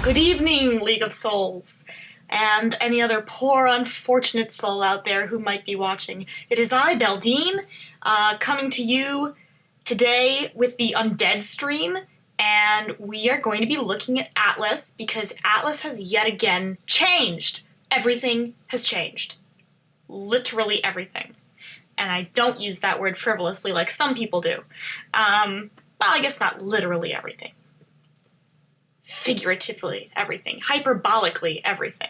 Good evening, League of Souls, and any other poor, unfortunate soul out there who might be watching. It is I, Beldine, coming to you today with the Undead stream, and we are going to be looking at Atlas because Atlas has yet again changed. Everything has changed. Literally everything. And I don't use that word frivolously like some people do. Well, I guess not literally everything. Figuratively everything. Hyperbolically everything.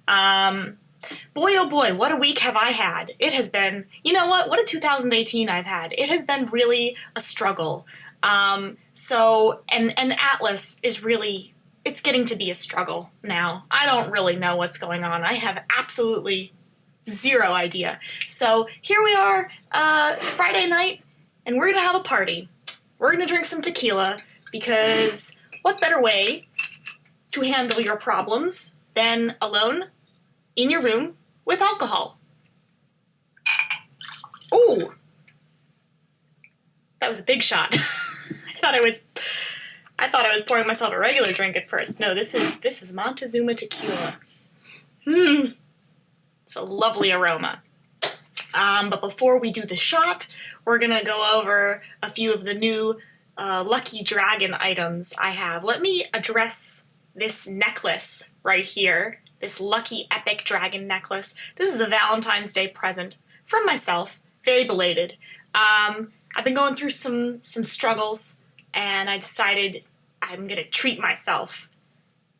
Boy oh boy, what a week have I had. It has been, you know what a 2018 I've had. It has been really a struggle. And Atlas is really, it's getting to be a struggle now. I don't really know what's going on. I have absolutely zero idea. So here we are, Friday night, and we're gonna have a party. We're gonna drink some tequila, because what better way to handle your problems than alone in your room with alcohol? Ooh! That was a big shot. I thought I was pouring myself a regular drink at first. No, this is Montezuma tequila. It's a lovely aroma. But before we do the shot, we're gonna go over a few of the new Lucky Dragon items I have. Let me address this necklace right here, this Lucky Epic Dragon necklace. This is a Valentine's Day present from myself, very belated. I've been going through some struggles, and I decided I'm gonna treat myself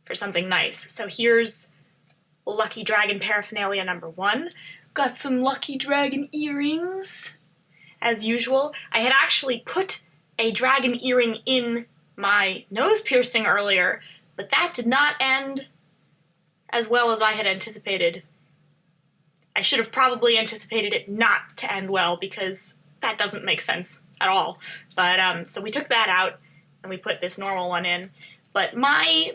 for something nice. So here's Lucky Dragon paraphernalia number 1. Got some Lucky Dragon earrings, as usual. I had actually put a dragon earring in my nose piercing earlier, but that did not end as well as I had anticipated. I should have probably anticipated it not to end well, because that doesn't make sense at all. But, so we took that out, and we put this normal one in. But my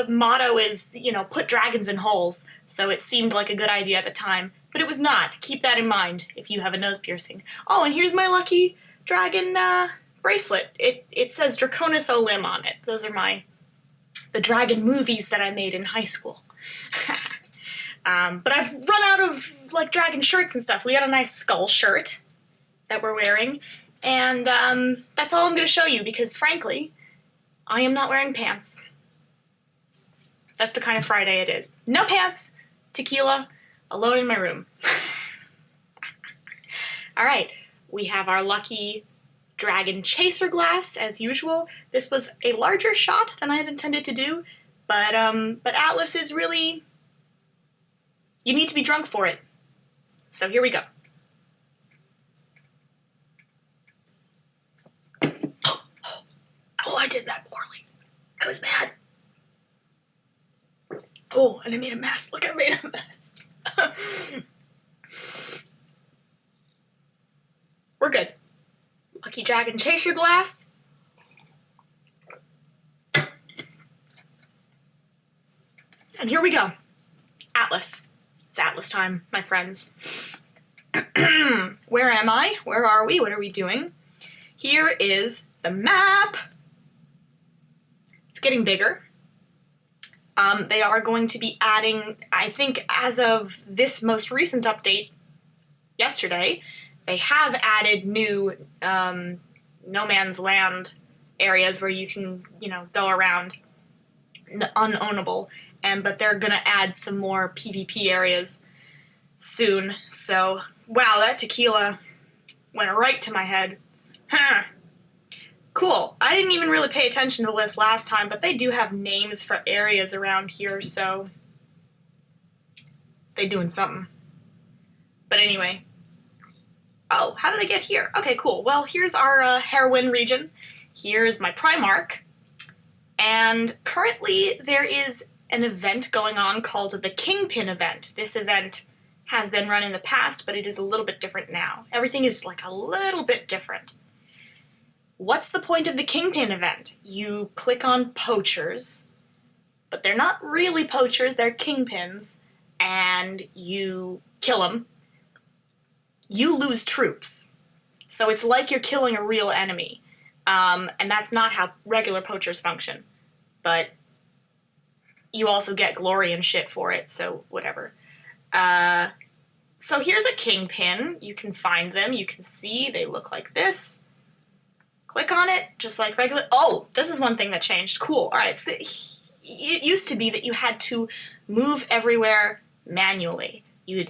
motto is, put dragons in holes, so it seemed like a good idea at the time, but it was not. Keep that in mind if you have a nose piercing. Oh, and here's my Lucky Dragon bracelet. It says Draconis Olim on it. Those are the dragon movies that I made in high school. But I've run out of, dragon shirts and stuff. We got a nice skull shirt that we're wearing, and that's all I'm going to show you, because, frankly, I am not wearing pants. That's the kind of Friday it is. No pants, tequila, alone in my room. All right, we have our Lucky Dragon Chaser glass, as usual. This was a larger shot than I had intended to do, but Atlas is really, you need to be drunk for it. So here we go. Oh, I did that poorly. I was mad. Oh, and I made a mess. Look, I made a mess. We're good. Lucky Dragon Chaser glass. And here we go. Atlas. It's Atlas time, my friends. Where am I? Where are we? What are we doing? Here is the map. It's getting bigger. They are going to be adding, I think as of this most recent update, yesterday, they have added new no man's land areas where you can, go around unownable, but they're going to add some more PvP areas soon. So, wow, that tequila went right to my head. Cool. I didn't even really pay attention to the list last time, but they do have names for areas around here, so they doing something. But anyway. Oh, how did I get here? Okay, cool. Well, here's our Heroine region. Here's my Primarch. And currently there is an event going on called the Kingpin event. This event has been run in the past, but it is a little bit different now. Everything is a little bit different. What's the point of the Kingpin event? You click on poachers, but they're not really poachers, they're kingpins, and you kill them. You lose troops. So it's like you're killing a real enemy. And that's not how regular poachers function. But you also get glory and shit for it, so whatever. So here's a kingpin. You can find them. You can see they look like this. Click on it, just like regular. Oh, this is one thing that changed. Cool. All right. So it used to be that you had to move everywhere manually.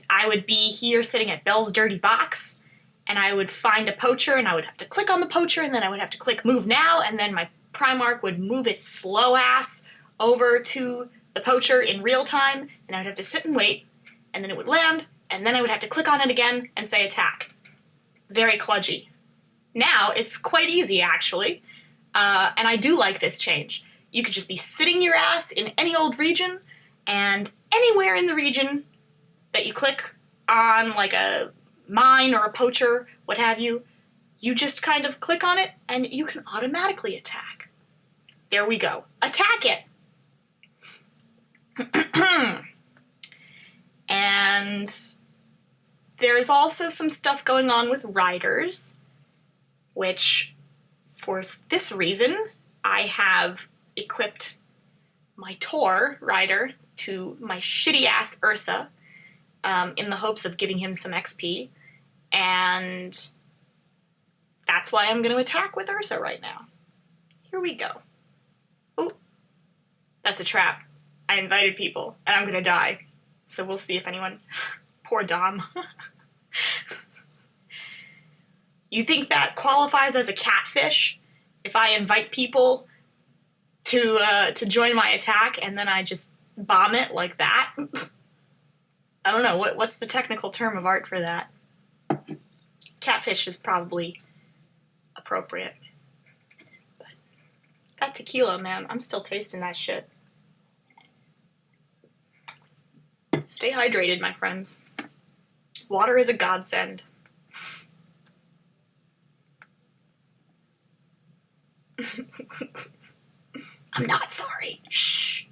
I would be here sitting at Bell's Dirty Box, and I would find a poacher, and I would have to click on the poacher, and then I would have to click Move Now, and then my Primarch would move its slow ass over to the poacher in real time, and I would have to sit and wait, and then it would land, and then I would have to click on it again and say attack. Very kludgy. Now, it's quite easy, actually, and I do like this change. You could just be sitting your ass in any old region, and anywhere in the region that you click on, like a mine or a poacher, what have you, you just kind of click on it, and you can automatically attack. There we go. Attack it! And there's also some stuff going on with riders, which, for this reason, I have equipped my Tor rider to my shitty-ass Ursa in the hopes of giving him some XP, and that's why I'm going to attack with Ursa right now. Here we go. Oh, that's a trap. I invited people, and I'm going to die, so we'll see if anyone... Poor Dom. You think that qualifies as a catfish? If I invite people to join my attack and then I just bomb it like that? I don't know. What's the technical term of art for that? Catfish is probably appropriate. But that tequila, man, I'm still tasting that shit. Stay hydrated, my friends. Water is a godsend. I'm not sorry. Shh.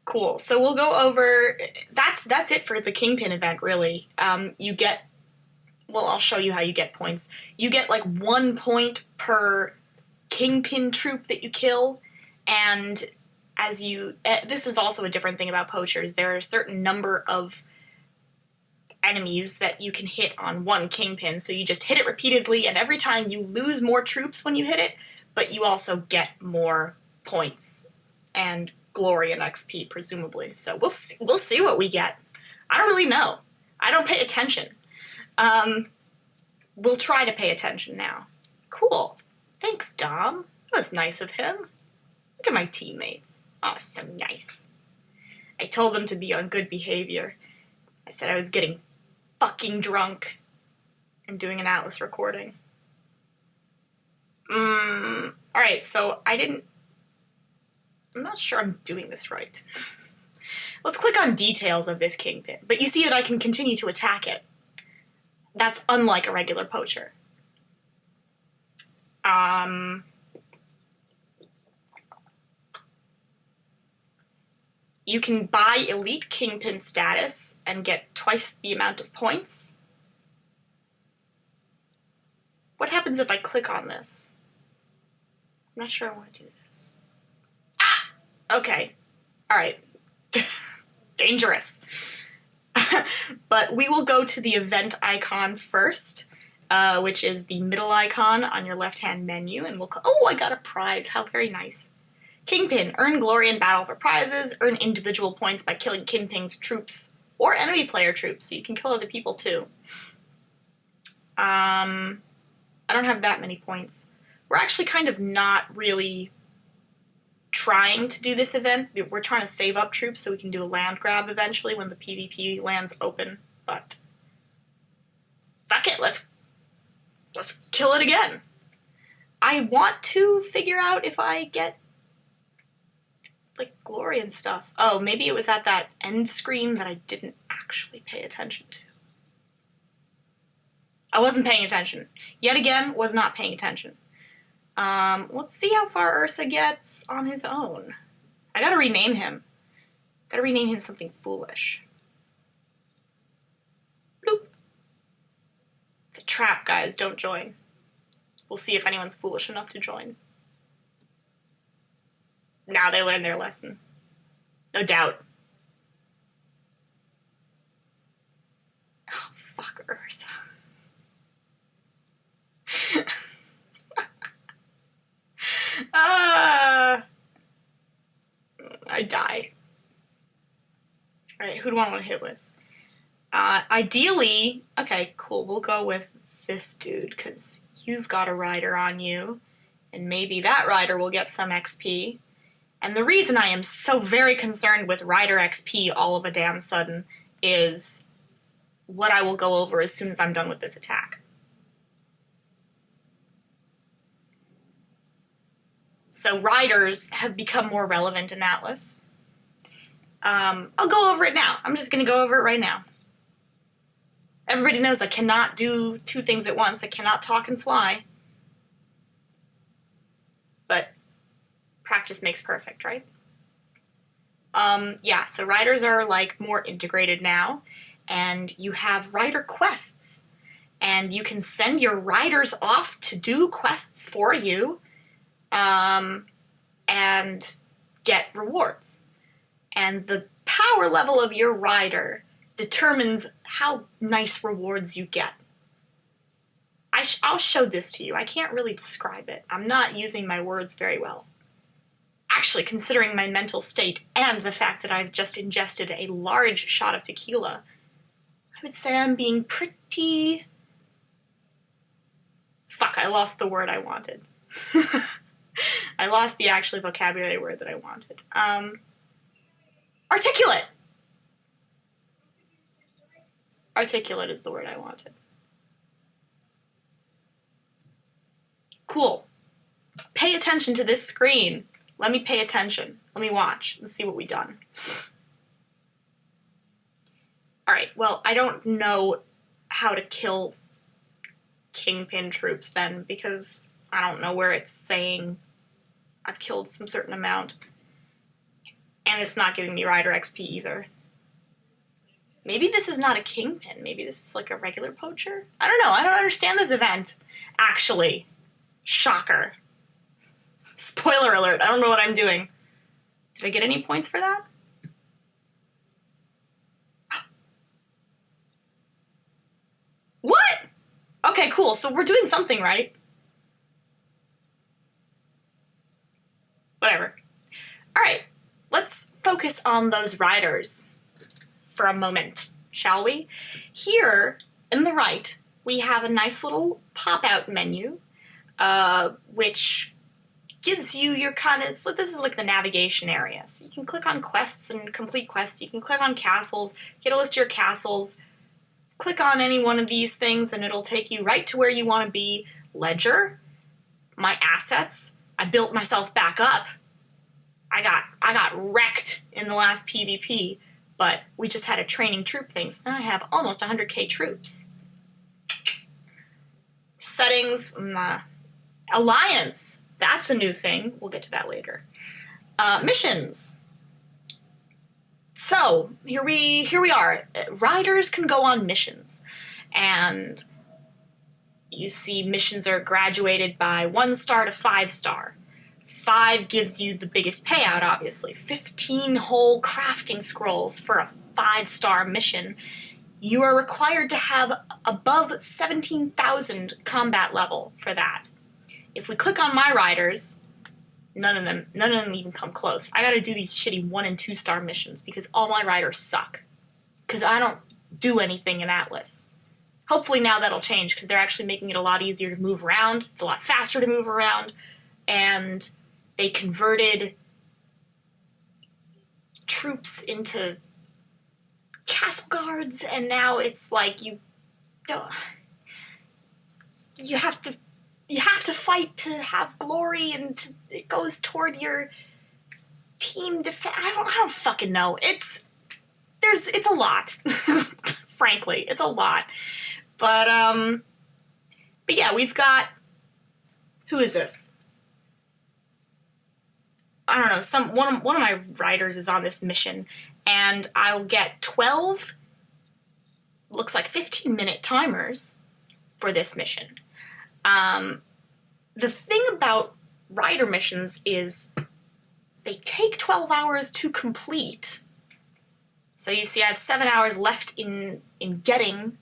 Cool. So we'll go over. That's it for the Kingpin event, really. You get. Well, I'll show you how you get points. You get like 1 point per Kingpin troop that you kill, and as you. This is also a different thing about poachers. There are a certain number of enemies that you can hit on one Kingpin, so you just hit it repeatedly, and every time you lose more troops when you hit it, but you also get more points and glory and XP, presumably. So we'll see what we get. I don't really know. I don't pay attention. We'll try to pay attention now. Cool. Thanks, Dom. That was nice of him. Look at my teammates. Oh, so nice. I told them to be on good behavior. I said I was getting fucking drunk and doing an Atlas recording. Alright, so I'm not sure I'm doing this right. Let's click on details of this Kingpin. But you see that I can continue to attack it. That's unlike a regular poacher. You can buy Elite Kingpin status and get twice the amount of points. What happens if I click on this? I'm not sure I want to do this. Ah! Okay. Alright. Dangerous. But we will go to the event icon first, which is the middle icon on your left-hand menu, and we'll... Oh, I got a prize. How very nice. Kingpin. Earn glory in battle for prizes. Earn individual points by killing Kingpin's troops or enemy player troops, so you can kill other people too. I don't have that many points. We're actually kind of not really trying to do this event. We're trying to save up troops so we can do a land grab eventually when the PvP lands open, but fuck it, let's kill it again. I want to figure out if I get like glory and stuff. Oh, maybe it was at that end screen that I didn't actually pay attention to. I wasn't paying attention. Yet again, was not paying attention. Let's see how far Ursa gets on his own. I gotta rename him. Gotta rename him something foolish. Bloop. It's a trap, guys. Don't join. We'll see if anyone's foolish enough to join. Now they learned their lesson. No doubt. Oh, fuck Ursa. I die. Alright, who do I want to hit with? Ideally, okay, cool, we'll go with this dude, because you've got a rider on you, and maybe that rider will get some XP. And the reason I am so very concerned with rider XP all of a damn sudden is what I will go over as soon as I'm done with this attack. So riders have become more relevant in Atlas. I'll go over it now. I'm just going to go over it right now. Everybody knows I cannot do two things at once. I cannot talk and fly. But practice makes perfect, right? Yeah, so riders are like more integrated now, and you have rider quests, and you can send your riders off to do quests for you, and get rewards. And the power level of your rider determines how nice rewards you get. I'll show this to you. I can't really describe it. I'm not using my words very well. Actually, considering my mental state and the fact that I've just ingested a large shot of tequila, I would say I'm being pretty... Fuck, I lost the word I wanted. I lost the actual vocabulary word that I wanted. Articulate! Articulate is the word I wanted. Cool. Pay attention to this screen. Let me pay attention. Let me watch and see what we've done. Alright, well, I don't know how to kill Kingpin troops then, because I don't know where it's saying I've killed some certain amount. And it's not giving me rider XP either. Maybe this is not a Kingpin. Maybe this is like a regular poacher? I don't know. I don't understand this event, actually. Shocker. Spoiler alert. I don't know what I'm doing. Did I get any points for that? What? Okay, cool. So we're doing something right. Whatever. Alright. Let's focus on those riders for a moment, shall we? Here, in the right, we have a nice little pop-out menu, which gives you your kind of, this is like the navigation area. So you can click on quests and complete quests. You can click on castles, get a list of your castles, click on any one of these things, and it'll take you right to where you want to be. Ledger, my assets. I built myself back up. I got wrecked in the last PvP, but we just had a training troop thing, so now I have almost 100k troops. Settings, alliance, that's a new thing. We'll get to that later. Missions. So, here we are. Riders can go on missions, and you see missions are graduated by 1 star to 5 star. 5 gives you the biggest payout, obviously. 15 whole crafting scrolls for a 5-star mission. You are required to have above 17,000 combat level for that. If we click on my riders, none of them even come close. I gotta do these shitty 1 and 2 star missions because all my riders suck. Because I don't do anything in Atlas. Hopefully now that'll change because they're actually making it a lot easier to move around. It's a lot faster to move around. And they converted troops into castle guards, and now it's like you have to fight to have glory, and it goes toward your team defense. I don't fucking know. It's a lot. Frankly, it's a lot. But yeah, we've got, who is this? I don't know, one of my riders is on this mission, and I'll get 12, looks like 15-minute timers for this mission. The thing about rider missions is they take 12 hours to complete. So you see I have 7 hours left in getting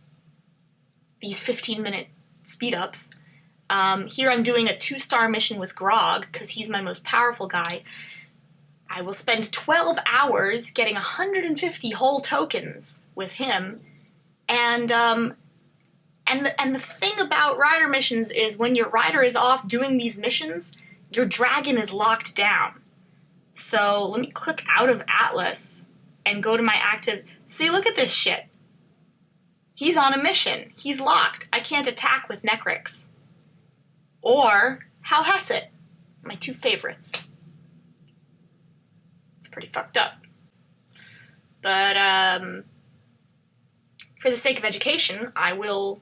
these 15-minute speed-ups. Here I'm doing a 2-star mission with Grog, because he's my most powerful guy. I will spend 12 hours getting 150 whole tokens with him, and the thing about rider missions is when your rider is off doing these missions, your dragon is locked down. So let me click out of Atlas and go to my active. See, look at this shit. He's on a mission. He's locked. I can't attack with Necrix. Or Hal Hesset, my 2 favorites. It's pretty fucked up. But for the sake of education, I will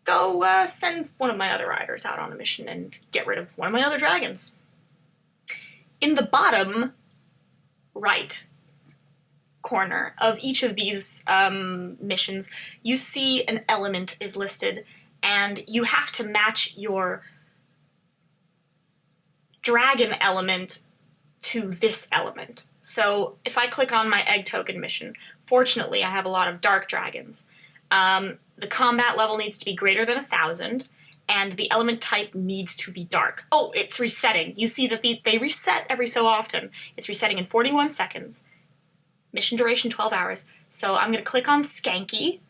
go send one of my other riders out on a mission and get rid of one of my other dragons. In the bottom right corner of each of these missions, you see an element is listed, and you have to match your dragon element to this element. So if I click on my egg token mission, fortunately I have a lot of dark dragons. The combat level needs to be greater than 1,000, and the element type needs to be dark. Oh, it's resetting. You see that they reset every so often. It's resetting in 41 seconds. Mission duration 12 hours. So I'm going to click on Skanky,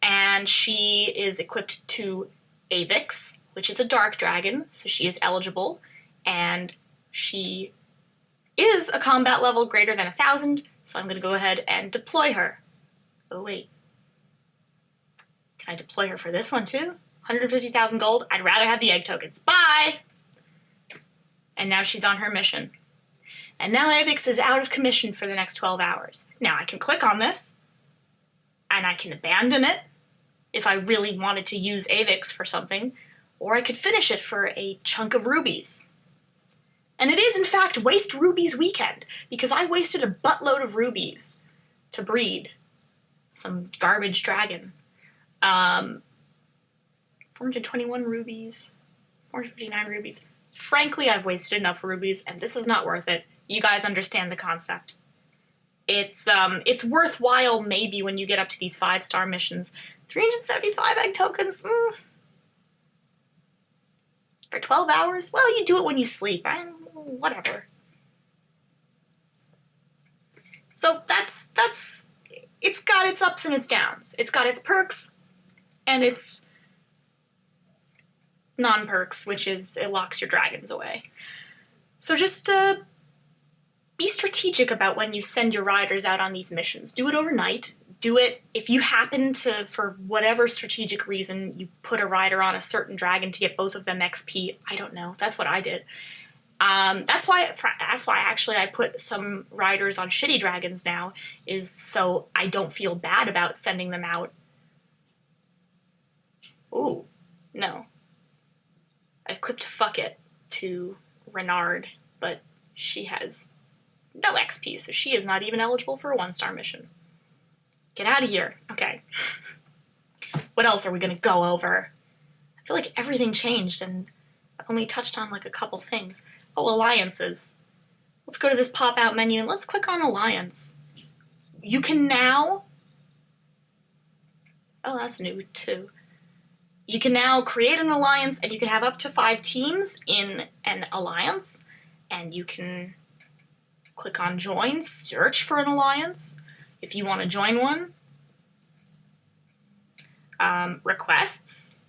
and she is equipped to Avix, which is a dark dragon, so she is eligible, and she is a combat level greater than 1,000, so I'm going to go ahead and deploy her. Oh, wait. Can I deploy her for this one, too? 150,000 gold? I'd rather have the egg tokens. Bye! And now she's on her mission. And now Avix is out of commission for the next 12 hours. Now I can click on this, and I can abandon it if I really wanted to use Avix for something, or I could finish it for a chunk of rubies. And it is, in fact, Waste Rubies weekend, because I wasted a buttload of rubies to breed some garbage dragon. 421 rubies, 459 rubies. Frankly, I've wasted enough rubies, and this is not worth it. You guys understand the concept. It's worthwhile maybe when you get up to these 5-star missions. 375 egg tokens, for 12 hours? Well, you do it when you sleep. Whatever. So that's it's got its ups and its downs. It's got its perks and its non-perks, which is it locks your dragons away. So just be strategic about when you send your riders out on these missions. Do it overnight. Do it if you happen to, for whatever strategic reason, you put a rider on a certain dragon to get both of them XP. I don't know. That's what I did. That's why actually I put some riders on shitty dragons now, is so I don't feel bad about sending them out. Ooh, no. I equipped Fuck It to Renard, but she has no XP, so she is not even eligible for a 1-star mission. Get out of here. Okay. What else are we going to go over? I feel like everything changed, and I've only touched on like a couple things. Oh, alliances. Let's go to this pop-out menu and let's click on alliance. You can now... Oh, that's new too. You can now create an alliance, and you can have up to 5 teams in an alliance, and you can click on join, search for an alliance if you want to join one. Requests.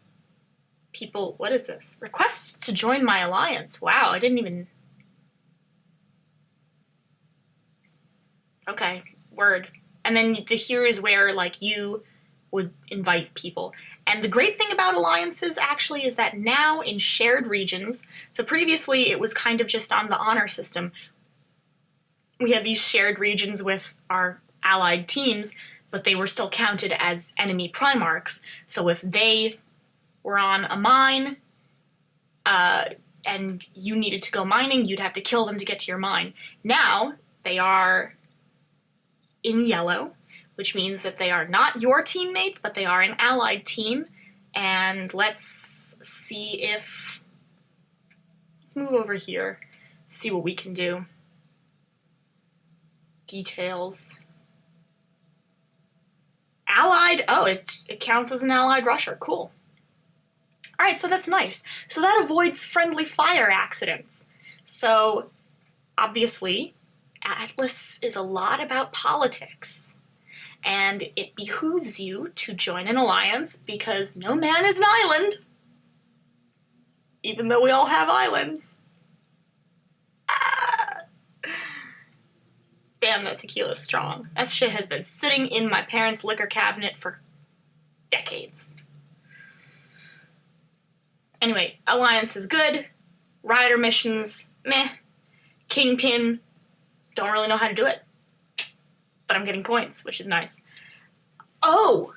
People, what is this? Requests to join my alliance. Wow, I didn't even... Okay, word. And then here is where, like, you would invite people. And the great thing about alliances, actually, is that now in shared regions, so previously it was kind of just on the honor system, we had these shared regions with our allied teams, but they were still counted as enemy Primarchs. So if they were on a mine, and you needed to go mining, you'd have to kill them to get to your mine. Now, they are in yellow, which means that they are not your teammates, but they are an allied team. And let's see if... Let's move over here, see what we can do. Details. Allied, oh, it counts as an allied rusher, cool. Alright, so that's nice. So that avoids friendly fire accidents. So, obviously, Atlas is a lot about politics. And it behooves you to join an alliance because no man is an island. Even though we all have islands. Ah. Damn, that tequila's strong. That shit has been sitting in my parents' liquor cabinet for decades. Anyway, alliance is good. Rider missions, meh. Kingpin, don't really know how to do it. But I'm getting points, which is nice. Oh!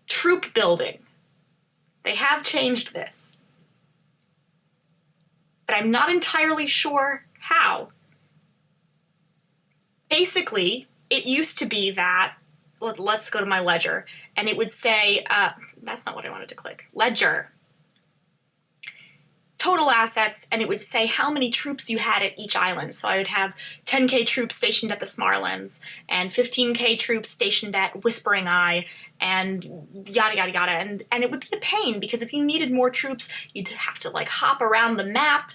Troop building. They have changed this. But I'm not entirely sure how. Basically, it used to be that, let's go to my ledger, and it would say, that's not what I wanted to click, ledger. Total assets, and it would say how many troops you had at each island. So I would have 10k troops stationed at the Smarlands, and 15k troops stationed at Whispering Eye, and yada yada yada. And it would be a pain, because if you needed more troops, you'd have to like hop around the map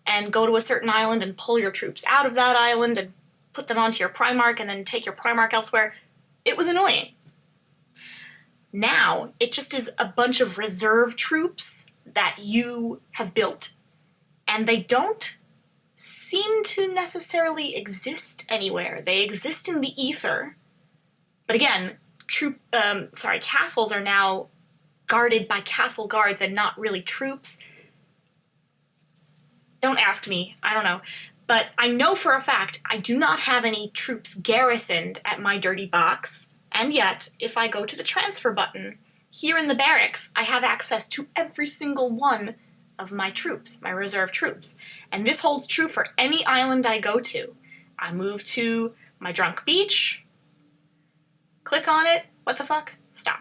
and go to a certain island and pull your troops out of that island and put them onto your Primarch and then take your Primarch elsewhere. It was annoying. Now, it just is a bunch of reserve troops that you have built, and they don't seem to necessarily exist anywhere. They exist in the ether, but again, castles are now guarded by castle guards and not really troops. Don't ask me, I don't know. But I know for a fact I do not have any troops garrisoned at my dirty box, and yet, if I go to the transfer button, here in the barracks, I have access to every single one of my troops, my reserve troops. And this holds true for any island I go to. I move to my drunk beach, click on it, what the fuck? Stop.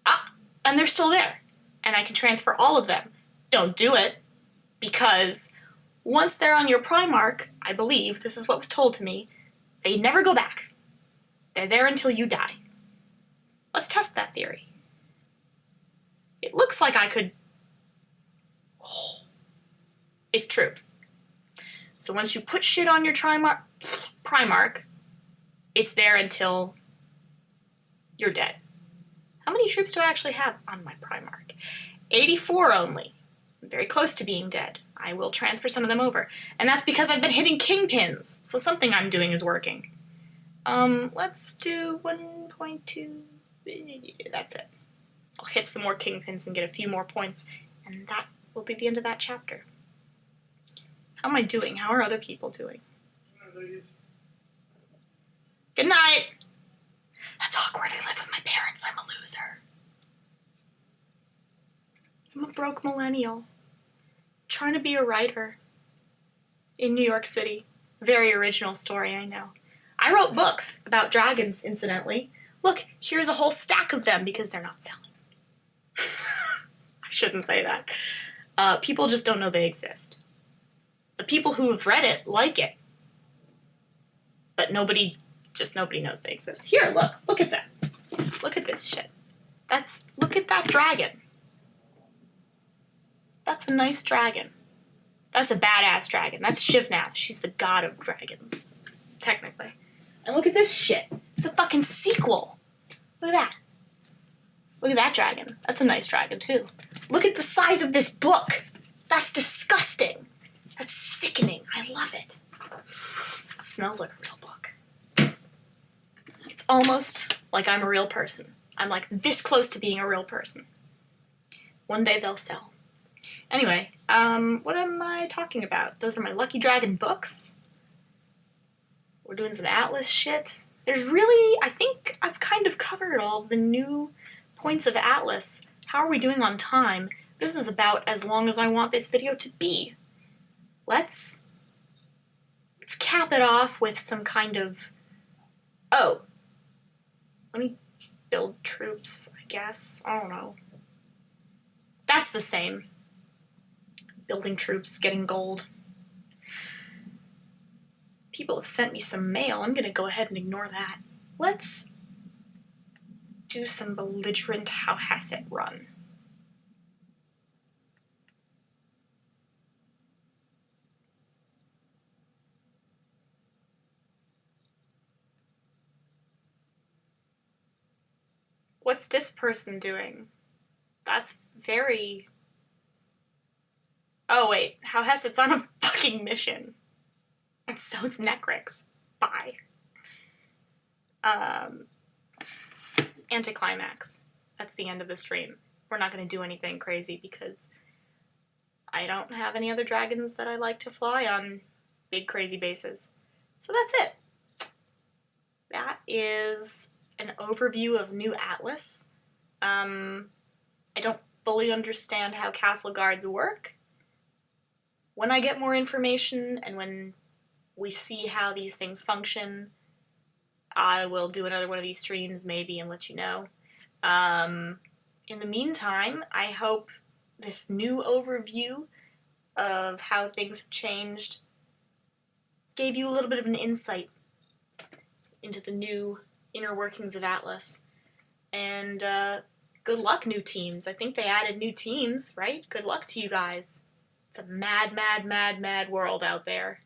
Ah, and they're still there. And I can transfer all of them. Don't do it, because once they're on your Primarch, I believe, this is what was told to me, they never go back. They're there until you die. Let's test that theory. It looks like I could... Oh, it's true. So once you put shit on your Primarch, it's there until you're dead. How many troops do I actually have on my Primarch? 84 only. I'm very close to being dead. I will transfer some of them over. And that's because I've been hitting kingpins, so something I'm doing is working. Let's do 1.2... That's it. I'll hit some more kingpins and get a few more points, and that will be the end of that chapter. How am I doing? How are other people doing? Good night! That's awkward. I live with my parents. I'm a loser. I'm a broke millennial. Trying to be a writer. In New York City. Very original story, I know. I wrote books about dragons, incidentally. Look, here's a whole stack of them because they're not selling. I shouldn't say that. People just don't know they exist. The people who have read it like it. But nobody knows they exist. Here, look at that. Look at this shit. Look at that dragon. That's a nice dragon. That's a badass dragon. That's Shivnath. She's the god of dragons. Technically. And look at this shit. It's a fucking sequel. Look at that. Look at that dragon. That's a nice dragon, too. Look at the size of this book. That's disgusting. That's sickening. I love it. It smells like a real book. It's almost like I'm a real person. I'm like this close to being a real person. One day they'll sell. Anyway, what am I talking about? Those are my Lucky Dragon books. We're doing some Atlas shit. There's really, I think I've kind of covered all the new points of Atlas. How are we doing on time? This is about as long as I want this video to be. Let's cap it off with some kind of... Oh. Let me build troops, I guess. I don't know. That's the same. Building troops, getting gold. People have sent me some mail. I'm gonna go ahead and ignore that. Let's do some belligerent How Has It run. What's this person doing? That's very... Oh wait, How Has It's on a fucking mission. And so is Necrix. Bye. Anticlimax. That's the end of the stream. We're not going to do anything crazy because I don't have any other dragons that I like to fly on big crazy bases. So that's it. That is an overview of New Atlas. I don't fully understand how castle guards work. When I get more information and when we see how these things function, I will do another one of these streams maybe and let you know. In the meantime, I hope this new overview of how things have changed gave you a little bit of an insight into the new inner workings of Atlas. And good luck, new teams. I think they added new teams, right? Good luck to you guys. It's a mad, mad, mad, mad world out there.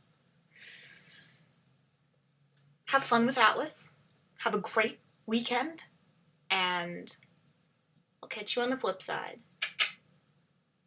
Have fun with Atlas. Have a great weekend. And I'll catch you on the flip side.